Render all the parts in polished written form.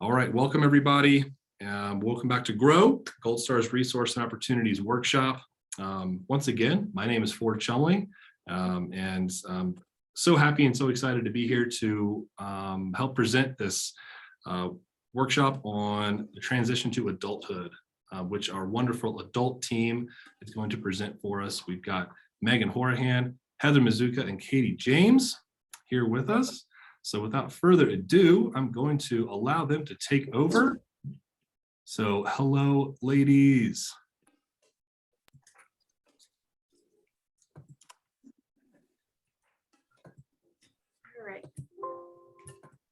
All right, welcome everybody. Welcome back to GROW, GoldStar's Resource and Opportunities Workshop. Once again, my name is Ford Chumley, and I'm so happy and so excited to be here to help present this workshop on the transition to adulthood, which our wonderful adult team is going to present for us. We've got Megan Horahan, Heather Mizuka, and Katie James here with us. So without further ado, I'm going to allow them to take over. So hello, ladies.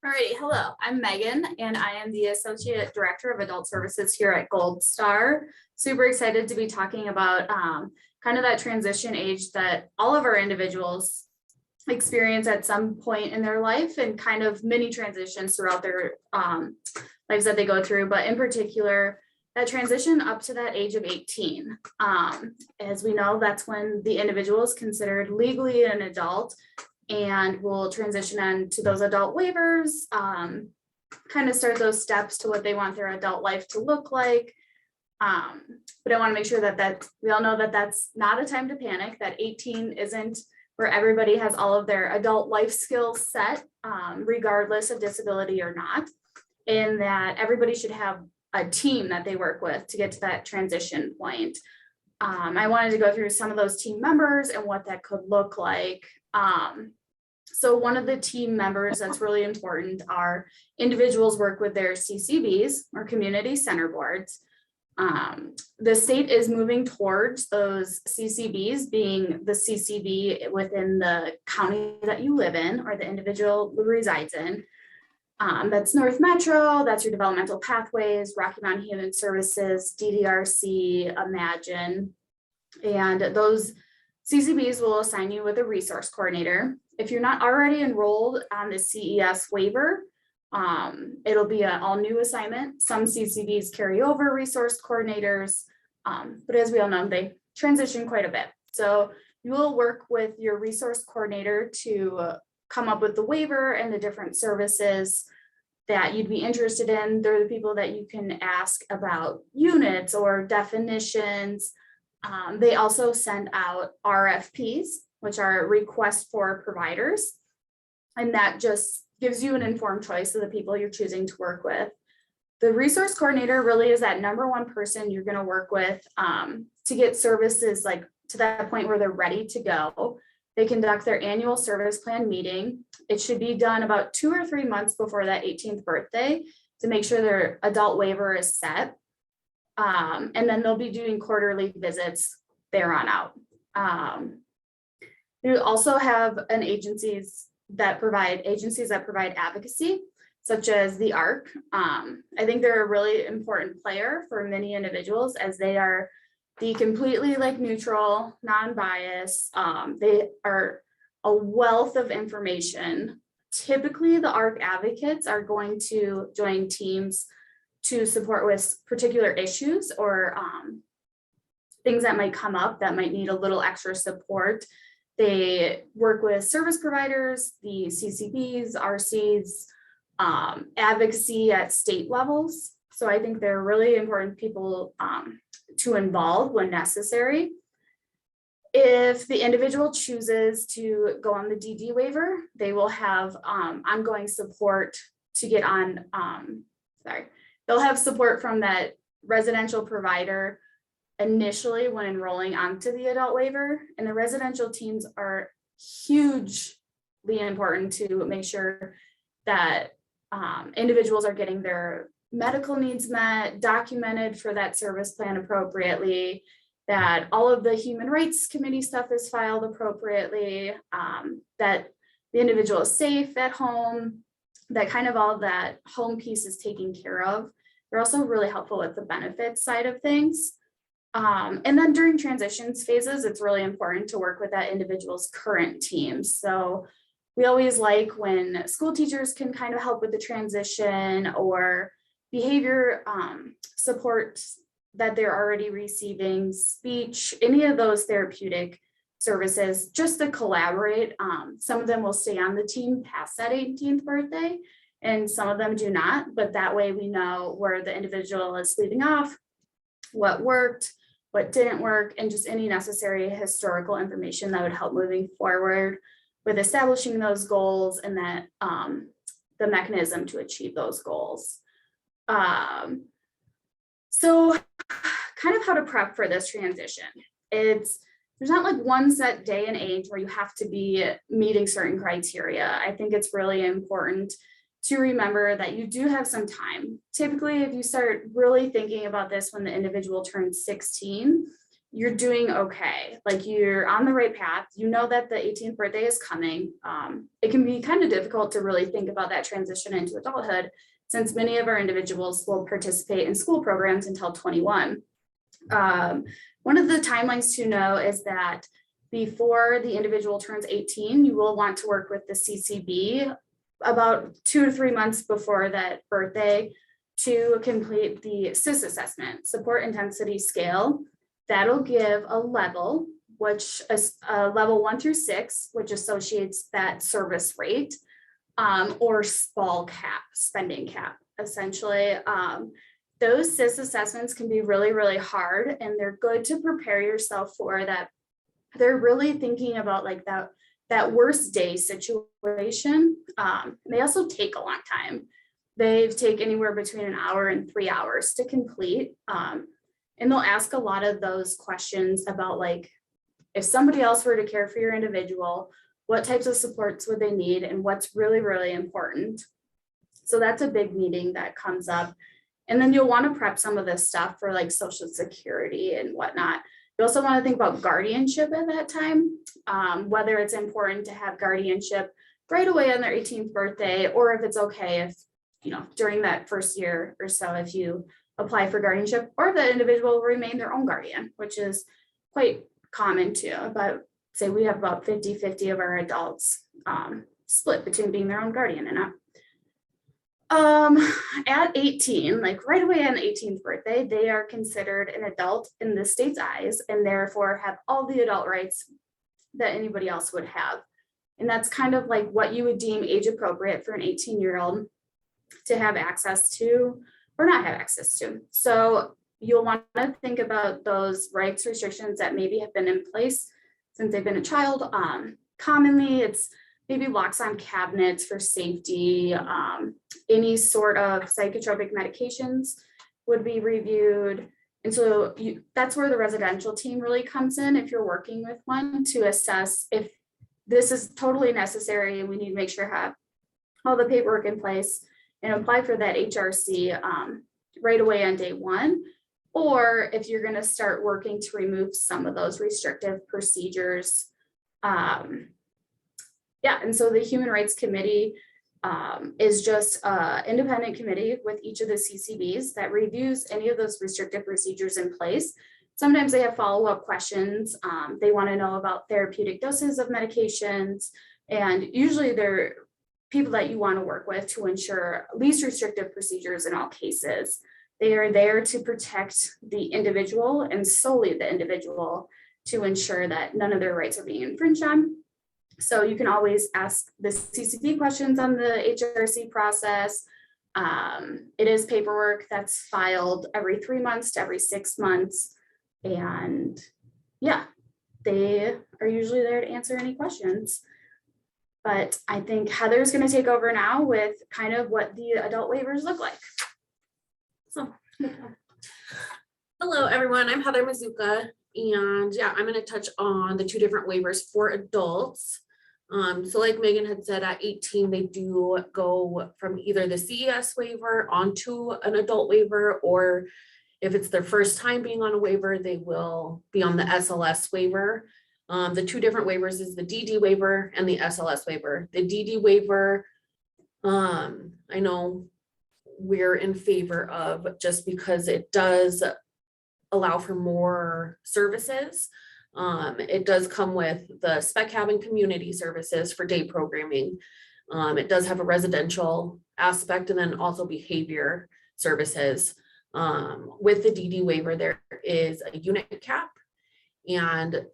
All right, hello, I'm Megan, and I am the Associate Director of Adult Services here at GoldStar. Super excited to be talking about kind of that transition age that all of our individuals experience at some point in their life, and kind of many transitions throughout their lives that they go through, but in particular, that transition up to that age of 18. As we know, that's when the individual is considered legally an adult, and we'll transition on to those adult waivers, kind of start those steps to what they want their adult life to look like. But I want to make sure that we all know that that's not a time to panic, that 18 isn't where everybody has all of their adult life skills set, regardless of disability or not, and that everybody should have a team that they work with to get to that transition point. I wanted to go through some of those team members and what that could look like. So one of the team members that's really important are individuals work with their CCBs, or community center boards. The state is moving towards those CCBs being the CCB within the county that you live in or the individual who resides in. That's North Metro, that's your developmental pathways, Rocky Mountain Human Services, DDRC, Imagine. And those CCBs will assign you with a resource coordinator. If you're not already enrolled on the CES waiver, it'll be an all new assignment. Some CCBs carry over resource coordinators, but as we all know, they transition quite a bit. So you will work with your resource coordinator to come up with the waiver and the different services that you'd be interested in. They're the people that you can ask about units or definitions. They also send out RFPs, which are requests for providers, and that just gives you an informed choice of the people you're choosing to work with. The resource coordinator really is that number one person you're going to work with to get services like to that point where they're ready to go. They conduct their annual service plan meeting. It should be done about 2 or 3 months before that 18th birthday to make sure their adult waiver is set. And then they'll be doing quarterly visits there on out. We also have agencies that provide advocacy, such as the ARC. I think they're a really important player for many individuals, as they are the completely neutral, non-biased. They are a wealth of information. Typically, the ARC advocates are going to join teams to support with particular issues or things that might come up that might need a little extra support. They work with service providers, the CCBs, RCs, advocacy at state levels. So I think they're really important people to involve when necessary. If the individual chooses to go on the DD waiver, they will have ongoing support to get on, they'll have support from that residential provider initially when enrolling onto the adult waiver. And the residential teams are hugely important to make sure that individuals are getting their medical needs met, documented for that service plan appropriately, that all of the human rights committee stuff is filed appropriately, that the individual is safe at home, that kind of all of that home piece is taken care of. They're also really helpful with the benefits side of things. And then during transitions phases, it's really important to work with that individual's current teams. So we always like when school teachers can kind of help with the transition, or behavior support that they're already receiving, speech, any of those therapeutic services, just to collaborate. Some of them will stay on the team past that 18th birthday, and some of them do not, but that way we know where the individual is leaving off, what worked, what didn't work, and just any necessary historical information that would help moving forward with establishing those goals and that the mechanism to achieve those goals. So kind of how to prep for this transition. There's not like one set day and age where you have to be meeting certain criteria. I think it's really important to remember that you do have some time. Typically, if you start really thinking about this when the individual turns 16, you're doing okay. Like you're on the right path. You know that the 18th birthday is coming. It can be kind of difficult to really think about that transition into adulthood, since many of our individuals will participate in school programs until 21. One of the timelines to know is that before the individual turns 18, you will want to work with the CCB about 2 to 3 months before that birthday to complete the SIS assessment, support intensity scale. That'll give a level, which is level 1 through 6, which associates that service rate, or SPAL cap, spending cap, essentially. Those SIS assessments can be really, really hard, and they're good to prepare yourself for that. They're really thinking about like that worst day situation. They also take a long time. They take anywhere between an hour and 3 hours to complete. And they'll ask a lot of those questions about like, if somebody else were to care for your individual, what types of supports would they need and what's really, really important. So that's a big meeting that comes up. And then you'll want to prep some of this stuff for like Social Security and whatnot. You also want to think about guardianship at that time, whether it's important to have guardianship right away on their 18th birthday, or if it's okay if, you know, during that first year or so, if you apply for guardianship, or if the individual will remain their own guardian, which is quite common too. But say we have about 50-50 of our adults split between being their own guardian and not. At 18, like right away on the 18th birthday, they are considered an adult in the state's eyes and therefore have all the adult rights that anybody else would have. And that's kind of like what you would deem age appropriate for an 18-year-old to have access to or not have access to. So you'll want to think about those rights restrictions that maybe have been in place since they've been a child. Commonly, it's maybe locks on cabinets for safety. Any sort of psychotropic medications would be reviewed. And so that's where the residential team really comes in if you're working with one to assess if this is totally necessary and we need to make sure have all the paperwork in place and apply for that HRC right away on day one. Or if you're going to start working to remove some of those restrictive procedures. Yeah, and so the Human Rights Committee is just an independent committee with each of the CCBs that reviews any of those restrictive procedures in place. Sometimes they have follow-up questions. They want to know about therapeutic doses of medications, and usually they're people that you want to work with to ensure least restrictive procedures in all cases. They are there to protect the individual and solely the individual to ensure that none of their rights are being infringed on. So you can always ask the CCP questions on the HRC process. It is paperwork that's filed every 3 months to every 6 months. And yeah, they are usually there to answer any questions. But I think Heather's going to take over now with kind of what the adult waivers look like. So, hello everyone, I'm Heather Mazuka, and yeah, I'm going to touch on the 2 different waivers for adults. So like Megan had said, at 18, they do go from either the CES waiver onto an adult waiver, or if it's their first time being on a waiver, they will be on the SLS waiver. The 2 different waivers is the DD waiver and the SLS waiver. The DD waiver, I know we're in favor of just because it does allow for more services. It does come with the spec cabin community services for day programming. It does have a residential aspect and then also behavior services. With the DD waiver, there is a unit cap, and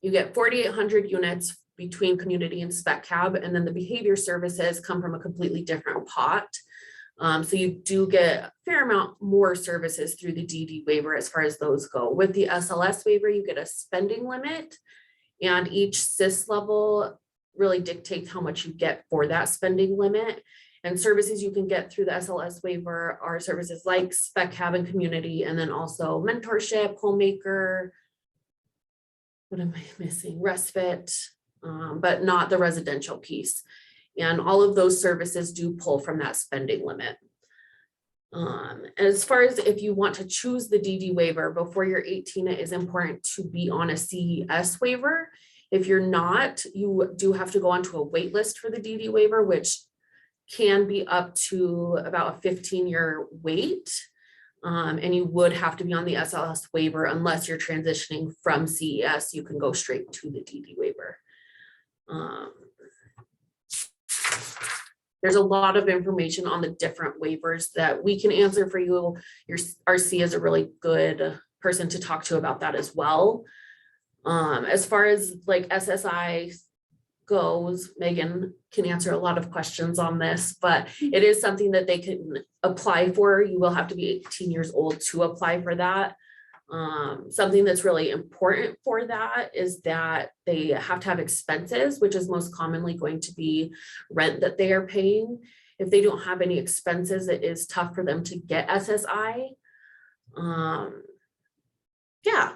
you get 4,800 units between community and spec cab, and then the behavior services come from a completely different pot. So you do get a fair amount more services through the DD waiver as far as those go. With the SLS waiver, you get a spending limit, and each CIS level really dictates how much you get for that spending limit. And services you can get through the SLS waiver are services like spec cab and community, and then also mentorship, homemaker. What am I missing? Respite, but not the residential piece. And all of those services do pull from that spending limit. As far as if you want to choose the DD waiver before you're 18, it is important to be on a CES waiver. If you're not, you do have to go onto a wait list for the DD waiver, which can be up to about a 15-year wait. And you would have to be on the SLS waiver unless you're transitioning from CES, you can go straight to the DD waiver. There's a lot of information on the different waivers that we can answer for you. Your RC is a really good person to talk to about that as well. As far as like SSI goes, Megan can answer a lot of questions on this, but it is something that they can apply for. You will have to be 18 years old to apply for that. Something that's really important for that is that they have to have expenses, which is most commonly going to be rent that they are paying. If they don't have any expenses, it is tough for them to get SSI. Yeah.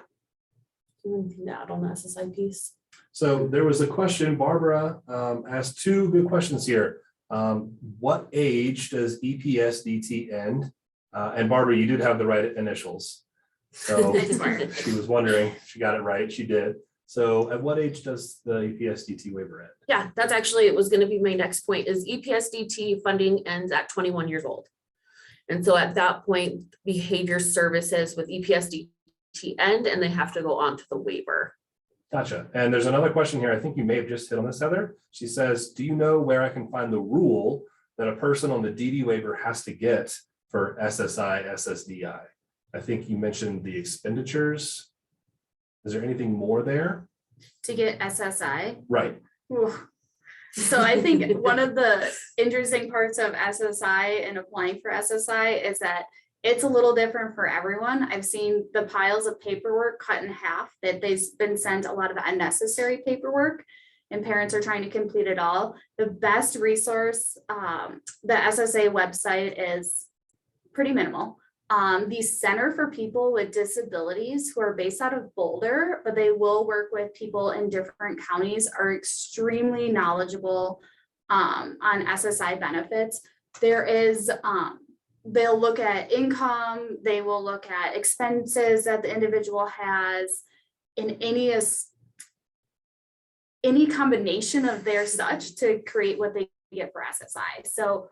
Anything to add on the SSI piece? So there was a question, Barbara asked two good questions here. What age does EPSDT end? And Barbara, you did have the right initials. So she was wondering, she got it right, she did. So at what age does the EPSDT waiver end? Yeah, that's actually, it was going to be my next point, is EPSDT funding ends at 21 years old. And so at that point, behavior services with EPSDT end, and they have to go on to the waiver. Gotcha. And there's another question here. I think you may have just hit on this, Heather. She says, do you know where I can find the rule that a person on the DD waiver has to get for SSI, SSDI? I think you mentioned the expenditures. Is there anything more there? To get SSI. Right. Ooh. So I think one of the interesting parts of SSI and applying for SSI is that it's a little different for everyone. I've seen the piles of paperwork cut in half, that they've been sent a lot of unnecessary paperwork, and parents are trying to complete it all. The best resource, the SSA website is pretty minimal. The Center for People with Disabilities, who are based out of Boulder, but they will work with people in different counties, are extremely knowledgeable on SSI benefits. There is, they'll look at income, they will look at expenses that the individual has in any combination of their such to create what they get for SSI. So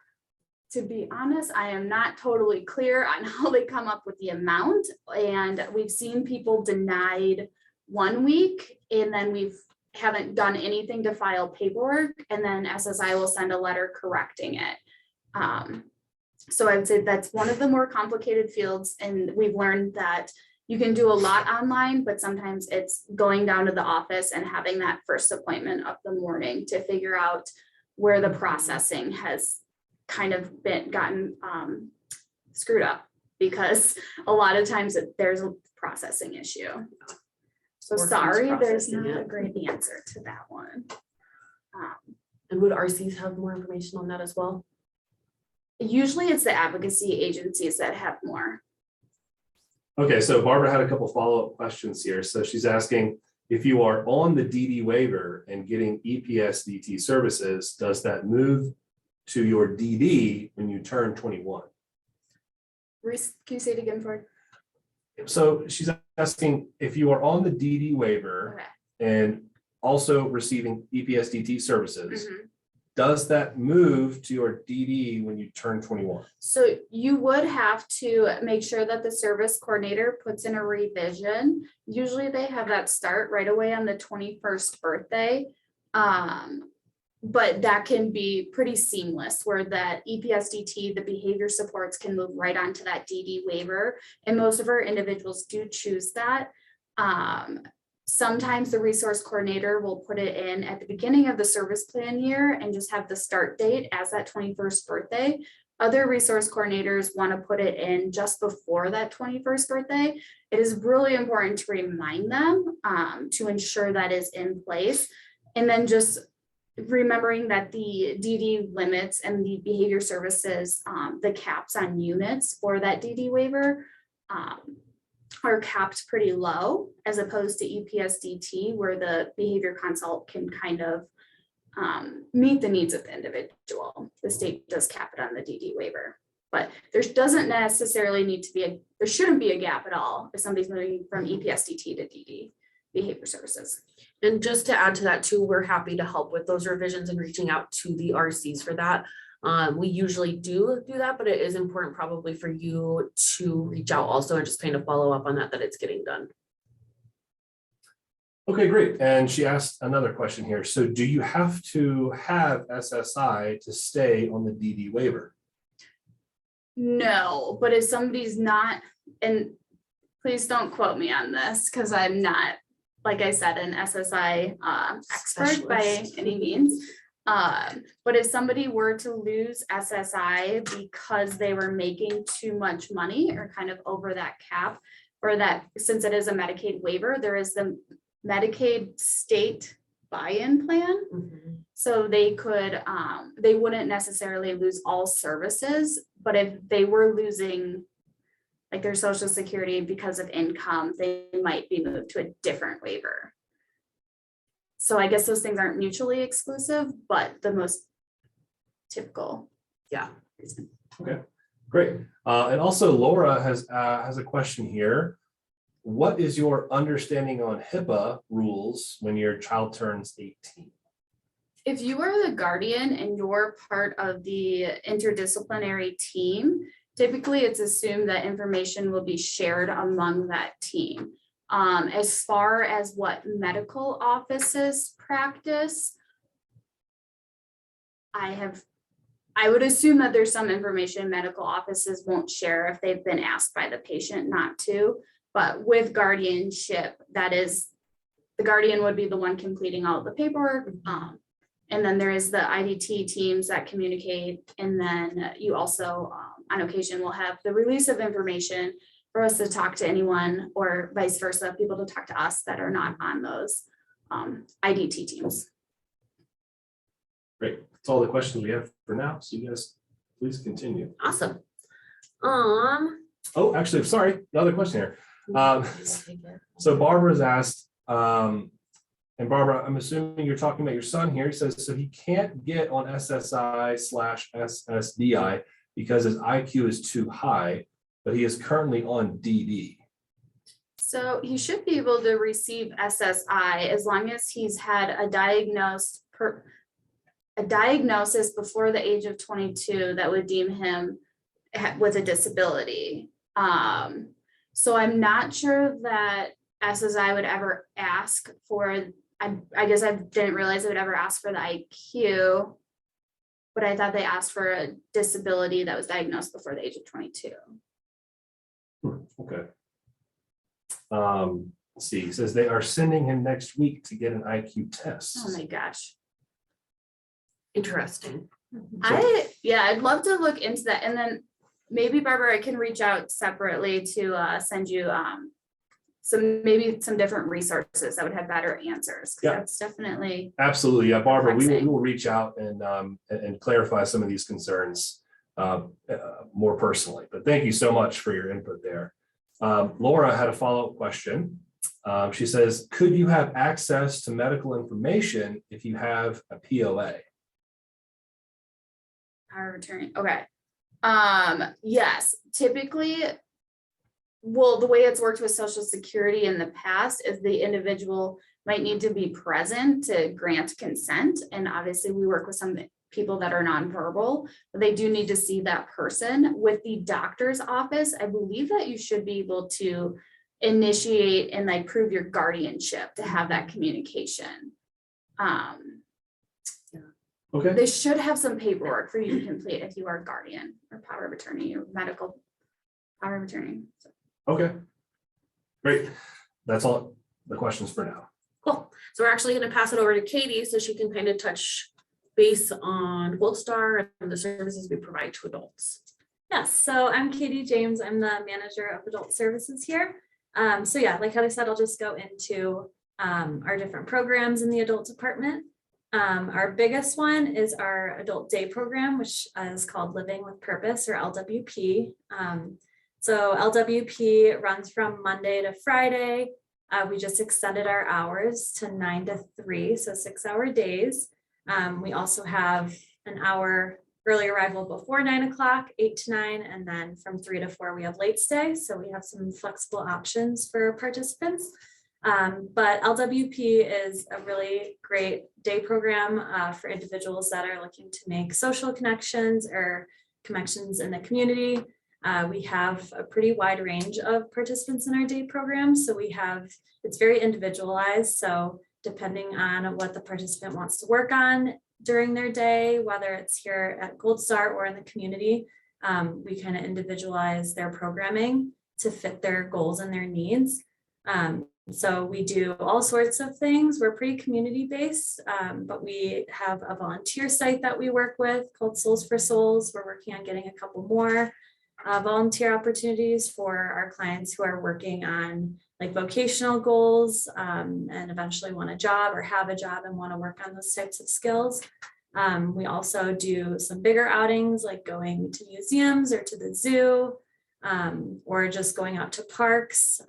to be honest, I am not totally clear on how they come up with the amount. And we've seen people denied 1 week, and then we haven't done anything to file paperwork, and then SSI will send a letter correcting it. So I would say that's one of the more complicated fields, and we've learned that you can do a lot online, but sometimes it's going down to the office and having that first appointment of the morning to figure out where the processing has kind of gotten screwed up, because a lot of times there's a processing issue. So sorry, there's not a great answer to that one. And would RCs have more information on that as well? Usually it's the advocacy agencies that have more. Okay, so Barbara had a couple follow-up questions here. So she's asking, if you are on the DD waiver and getting EPSDT services, does that move to your DD when you turn 21? Reese, can you say it again for it? So she's asking, if you are on the DD waiver and also receiving EPSDT services, does that move to your DD when you turn 21? So you would have to make sure that the service coordinator puts in a revision. Usually they have that start right away on the 21st birthday. But that can be pretty seamless, where that EPSDT, the behavior supports, can move right onto that DD waiver. And most of our individuals do choose that. Sometimes the resource coordinator will put it in at the beginning of the service plan year and just have the start date as that 21st birthday. Other resource coordinators want to put it in just before that 21st birthday. It is really important to remind them to ensure that is in place. And then just remembering that the DD limits and the behavior services, the caps on units for that DD waiver are capped pretty low as opposed to EPSDT, where the behavior consult can kind of meet the needs of the individual. The state does cap it on the DD waiver, but there doesn't necessarily need to be there shouldn't be a gap at all if somebody's moving from EPSDT to DD behavior services. And just to add to that too, we're happy to help with those revisions and reaching out to the RCs for that. We usually do that, but it is important probably for you to reach out also and just kind of follow up on that it's getting done. Okay, great. And she asked another question here. So do you have to have SSI to stay on the DD waiver? No, but if somebody's not, and please don't quote me on this because I'm not, like I said, an SSI expert by Specialist. any means. But if somebody were to lose SSI because they were making too much money or kind of over that cap, or that since it is a Medicaid waiver, there is the Medicaid state buy-in plan. Mhm. So they could, they wouldn't necessarily lose all services, but if they were losing like their social security because of income, they might be moved to a different waiver. So I guess those things aren't mutually exclusive, but the most typical. Yeah. reason. Okay, great. And also Laura has a question here. What is your understanding on HIPAA rules when your child turns 18? If you are the guardian and you're part of the interdisciplinary team, typically it's assumed that information will be shared among that team. As far as what medical offices practice, I would assume that there's some information medical offices won't share if they've been asked by the patient not to. But with guardianship, that is, the guardian would be the one completing all of the paperwork. And then there is the IDT teams that communicate. And then you also, on occasion, will have the release of information for us to talk to anyone, or vice versa, people to talk to us that are not on those IDT teams. Great. That's all the questions we have for now. So you guys, please continue. Awesome. Oh, actually, sorry, another question here. So Barbara's asked, and Barbara, I'm assuming you're talking about your son here. He says, so he can't get on SSI/SSDI because his IQ is too high, but he is currently on DD. So he should be able to receive SSI as long as he's had a diagnosis before the age of 22 that would deem him with a disability. So I'm not sure that SSI would ever ask for, I guess I didn't realize it would ever ask for the IQ, but I thought they asked for a disability that was diagnosed before the age of 22. Okay. Let's see, he says they are sending him next week to get an IQ test. Oh my gosh. Interesting. I'd love to look into that. And then maybe Barbara, I can reach out separately to send you some different resources that would have better answers. Yeah. That's definitely. Absolutely. Yeah, Barbara, we Perplexing. will reach out and clarify some of these concerns more personally. But thank you so much for your input there. Laura had a follow-up question. She says, could you have access to medical information if you have a POA? Power of attorney. Okay. Yes, typically, well, the way it's worked with Social Security in the past is the individual might need to be present to grant consent. And obviously we work with some people that are nonverbal, but they do need to see that person. With the doctor's office, I believe that you should be able to initiate and like prove your guardianship to have that communication. Okay. They should have some paperwork for you to complete if you are guardian or power of attorney or medical power of attorney. So. Okay. Great. That's all the questions for now. Cool. So we're actually going to pass it over to Katie so she can kind of touch base on GoldStar and the services we provide to adults. Yes, so I'm Katie James. I'm the manager of adult services here. So yeah, like Heather said, I'll just go into our different programs in the adult department. Our biggest one is our adult day program, which is called Living with Purpose, or LWP. So LWP runs from Monday to Friday. We just extended our hours to 9 to 3, so 6-hour days. We also have an hour early arrival before 9 o'clock, 8 to 9, and then from 3 to 4, we have late stay. So we have some flexible options for participants. But LWP is a really great day program for individuals that are looking to make social connections or connections in the community. We have a pretty wide range of participants in our day program. So it's very individualized. So depending on what the participant wants to work on during their day, whether it's here at GoldStar or in the community, we kind of individualize their programming to fit their goals and their needs. So we do all sorts of things. We're pretty community based, but we have a volunteer site that we work with called Souls for Souls. We're working on getting a couple more volunteer opportunities for our clients who are working on like vocational goals and eventually want a job or have a job and want to work on those types of skills. We also do some bigger outings like going to museums or to the zoo or just going out to parks.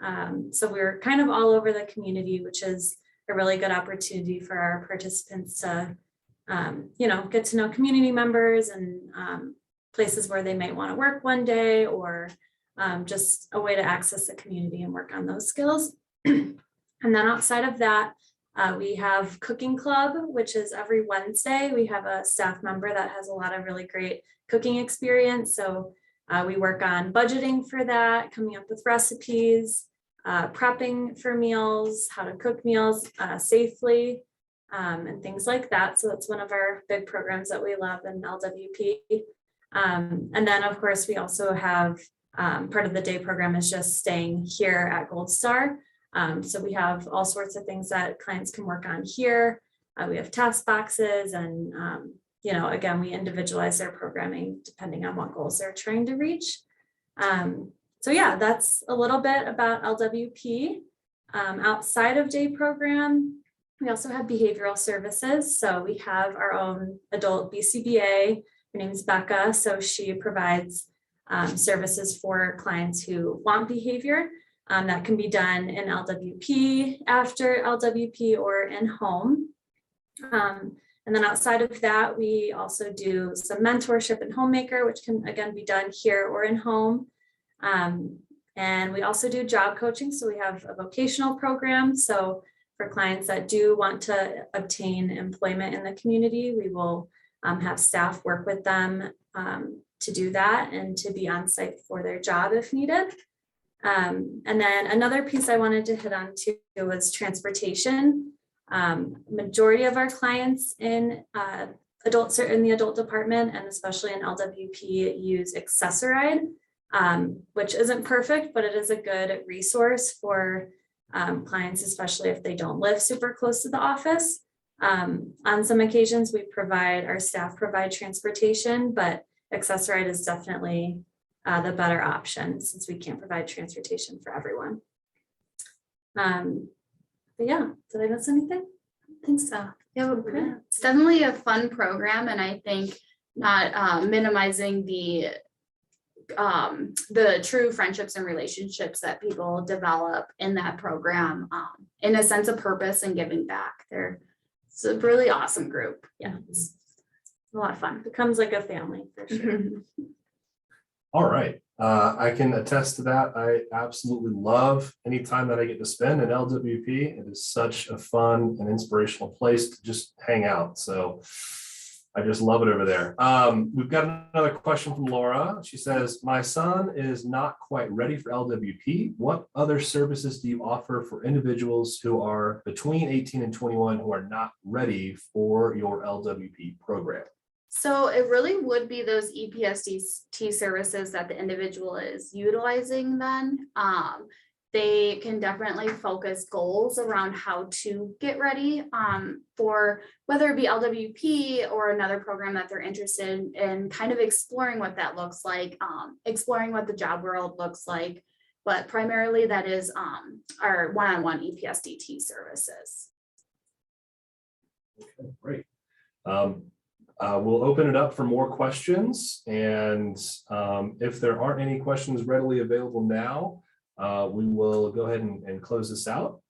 So we're kind of all over the community, which is a really good opportunity for our participants to, get to know community members and places where they might want to work one day, or just a way to access the community and work on those skills. And then outside of that, we have cooking club, which is every Wednesday. We have a staff member that has a lot of really great cooking experience. So we work on budgeting for that, coming up with recipes, prepping for meals, how to cook meals safely, and things like that. So that's one of our big programs that we love in LWP. And then of course, we also have part of the day program is just staying here at GoldStar. So we have all sorts of things that clients can work on here. We have task boxes and, again, we individualize their programming depending on what goals they're trying to reach. So yeah, that's a little bit about LWP. Outside of day program, we also have behavioral services. So we have our own adult BCBA. Her name is Becca. So she provides services for clients who want behavior. That can be done in LWP, after LWP, or in home. And then outside of that, we also do some mentorship and homemaker, which can again be done here or in home. And we also do job coaching. So we have a vocational program. So for clients that do want to obtain employment in the community, we will have staff work with them to do that and to be on site for their job if needed. And then another piece I wanted to hit on too was transportation. Majority of our clients in the adult department, and especially in LWP, use Accessoride, which isn't perfect, but it is a good resource for clients, especially if they don't live super close to the office. On some occasions, our staff provide transportation, but Accessoride is definitely the better option since we can't provide transportation for everyone. But yeah, did I miss anything? I think so. Yeah, it's definitely a fun program, and I think not minimizing the true friendships and relationships that people develop in that program, in a sense of purpose and giving back. It's a really awesome group. Yeah, it's a lot of fun. Becomes like a family for sure. All right. I can attest to that. I absolutely love any time that I get to spend at LWP. It is such a fun and inspirational place to just hang out. So I just love it over there. We've got another question from Laura. She says, my son is not quite ready for LWP. What other services do you offer for individuals who are between 18 and 21 who are not ready for your LWP program? So it really would be those EPSDT services that the individual is utilizing then. they can definitely focus goals around how to get ready for whether it be LWP or another program that they're interested in, kind of exploring what that looks like, exploring what the job world looks like. But primarily that is our one-on-one EPSDT services. Okay, great. We'll open it up for more questions, and if there aren't any questions readily available now, we will go ahead and close this out.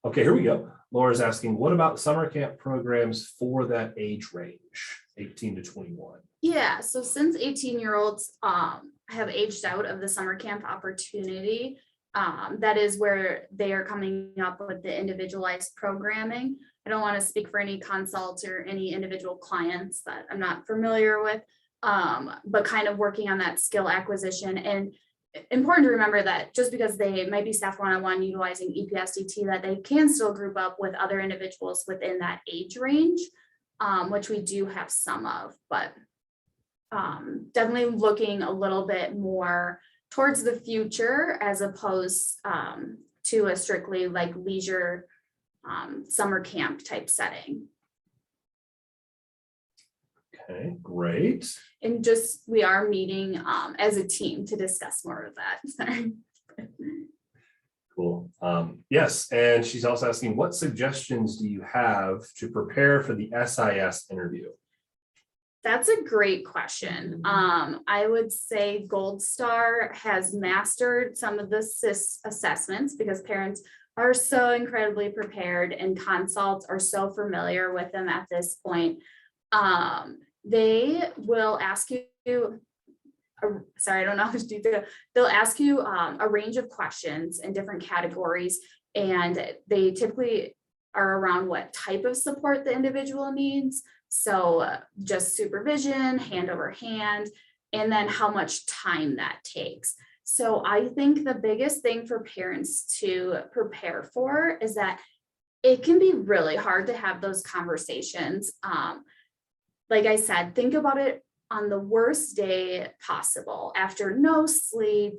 Okay, here we go. Laura's asking, what about summer camp programs for that age range, 18 to 21? Yeah, so since 18-year-olds have aged out of the summer camp opportunity, that is where they are coming up with the individualized programming. I don't want to speak for any consults or any individual clients that I'm not familiar with, but kind of working on that skill acquisition. And important to remember that just because they might be staff one-on-one utilizing EPSDT, that they can still group up with other individuals within that age range, which we do have some of, but definitely looking a little bit more towards the future as opposed to a strictly like leisure summer camp type setting. Okay, great. And just, we are meeting as a team to discuss more of that. Cool. Yes, and she's also asking, what suggestions do you have to prepare for the SIS interview? That's a great question. I would say GoldStar has mastered some of the SIS assessments because parents are so incredibly prepared and consults are so familiar with them at this point. They will ask you, sorry, I don't know how to do that. They'll ask you a range of questions in different categories, and they typically are around what type of support the individual needs. So just supervision, hand over hand, and then how much time that takes. So I think the biggest thing for parents to prepare for is that it can be really hard to have those conversations. Like I said, think about it on the worst day possible, after no sleep,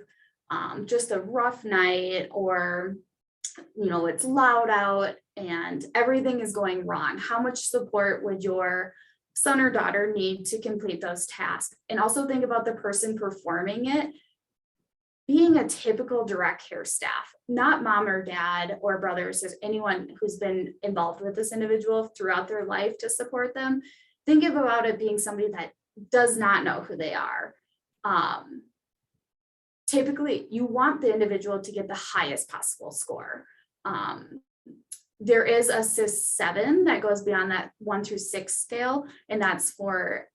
just a rough night, or it's loud out and everything is going wrong. How much support would your son or daughter need to complete those tasks? And also think about the person performing it being a typical direct care staff, not mom or dad or brothers, or anyone who's been involved with this individual throughout their life to support them. Think about it being somebody that does not know who they are. Typically, you want the individual to get the highest possible score. There is a SIS 7 that goes beyond that 1 through 6 scale, and that's for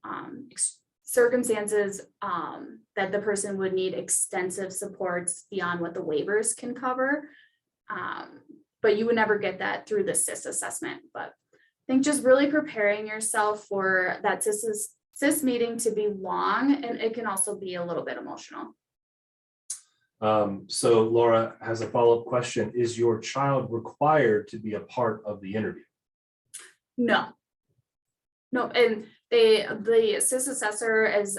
circumstances that the person would need extensive supports beyond what the waivers can cover. But you would never get that through the SIS assessment. But I think just really preparing yourself for that SIS meeting to be long, and it can also be a little bit emotional. So Laura has a follow-up question. Is your child required to be a part of the interview? No, and the SIS assessor is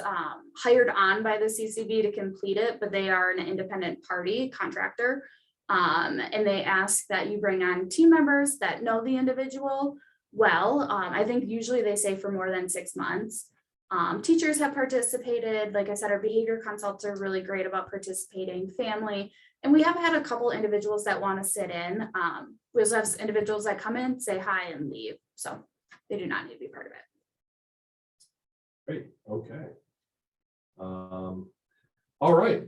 hired on by the CCB to complete it, but they are an independent party contractor. And they ask that you bring on team members that know the individual well. I think usually they say for more than 6 months. Teachers have participated. Like I said, our behavior consults are really great about participating, family, and we have had a couple individuals that want to sit in. We also have individuals that come in, say hi, and leave. So they do not need to be part of it. Great, okay. All right,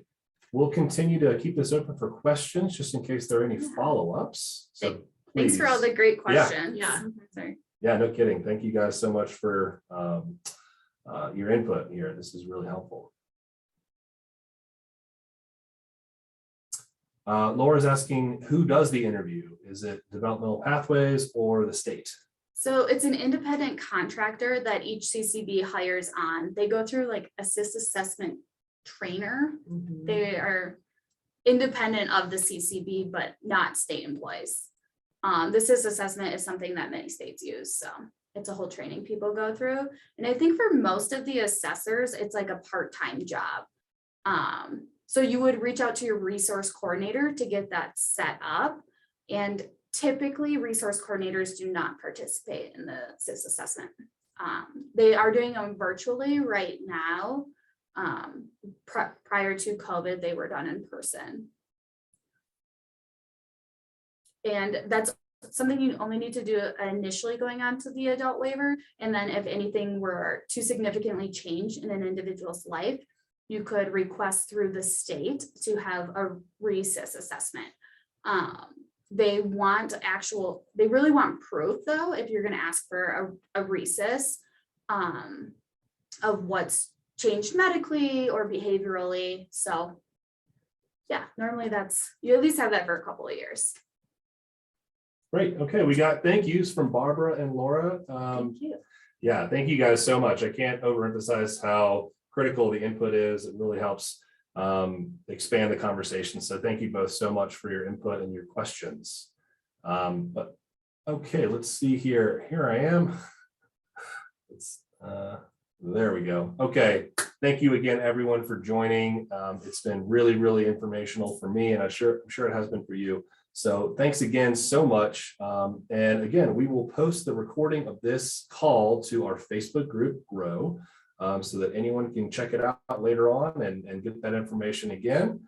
we'll continue to keep this open for questions just in case there are any follow-ups. So Thanks for all the great questions. Yeah. Sorry. Yeah, no kidding. Thank you guys so much for your input here. This is really helpful. Laura's asking, who does the interview? Is it Developmental Pathways or the state? So it's an independent contractor that each CCB hires on. They go through like a SIS assessment trainer. They are independent of the CCB, but not state employees. The SIS assessment is something that many states use. So it's a whole training people go through. And I think for most of the assessors, it's like a part-time job. So you would reach out to your resource coordinator to get that set up. And typically resource coordinators do not participate in the SIS assessment. They are doing them virtually right now. Prior to COVID, they were done in person. And that's something you only need to do initially going on to the adult waiver. And then if anything were to significantly change in an individual's life, you could request through the state to have a re-SIS assessment. They really want proof though, if you're gonna ask for a re-SIS of what's changed medically or behaviorally. So yeah, normally you at least have that for a couple of years. Great. Okay, we got thank yous from Barbara and Laura. Thank you. Yeah, thank you guys so much. I can't overemphasize how critical the input is. It really helps expand the conversation. So thank you both so much for your input and your questions. But okay, let's see here. Here I am. There we go. Okay, thank you again, everyone, for joining. It's been really, really informational for me, and I'm sure it has been for you. So thanks again so much. And again, we will post the recording of this call to our Facebook group, Grow, so that anyone can check it out later on and get that information again.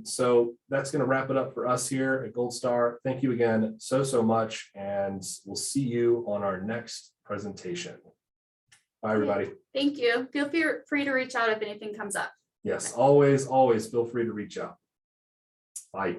So that's going to wrap it up for us here at GoldStar. Thank you again so much, and we'll see you on our next presentation. Bye, everybody. Thank you. Feel free to reach out if anything comes up. Yes, always feel free to reach out. Bye.